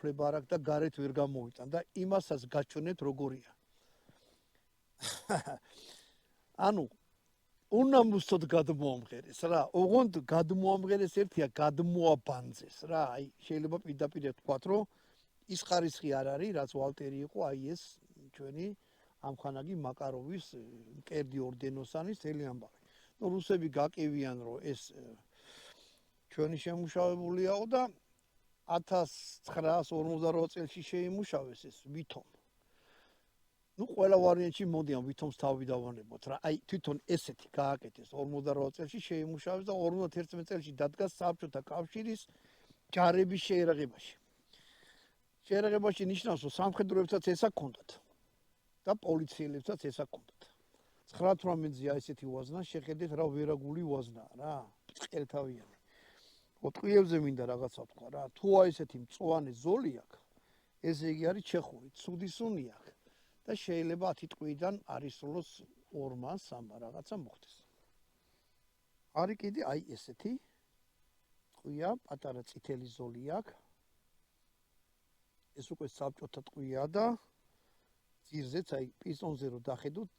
უფლება არ აქვს და გარეთ ვერ გამოიტან და იმასაც გაჩვენეთ როგორია. ანუ უნდა მუსტოდ გადმოამღერეს რა. ოღონდ გადმოამღერეს ერთია გადმოაბანძეს რა. აი შეიძლება პირდაპირ ვთქვათ, რომ ის ხარისხი არ არის, რაც ვალტერი იყო, აი ეს ჩვენი ამხანაგი მაკაროვის მკერდი ორდენოსანის თელი ამბავი. ნუ რუსები გაკივიან, რომ ეს ჩვენი შემუშავებულიაო და 1948 წელში შეიმუშავეს ეს ვითომ. ნუ ყველა ვარიანტში მოდიან ვითომს თავი დავანებოთ რა. აი თვითონ ესეთი გააკეთეს 48 წელში შეიმუშავეს და 51 წელში დადგა საბჭოთა კავშირის ჯარების შეერაღებაში. შეერაღებაში ნიშნავს, რომ სამხედროებსაც ესა ჰქონდათ და პოლიციელებსაც ესა ჰქონდათ. 19-18-ზე ესეთი ვაზნა, შეხედეთ რა ვერაგული ვაზნაა რა. წყელთავიანი. ოტყიებზე მინდა რაღაცა ვთქვა რა. თუ აი ესეთი მწვანე ზოლი აქვს, ესე იგი არის ჩეხური, ცუდი სუნი აქვს. და შეიძლება 10 ტყვიდან არისროლოს 2-მა 3-მა რაღაცა მოხდეს. არის კიდე აი ესეთი ტყვია, პატარა წითელი ზოლი აქვს. ეს უკვე საბჭოთა ტყვია და ძირზეც აი პისტონზე რო დახედოთ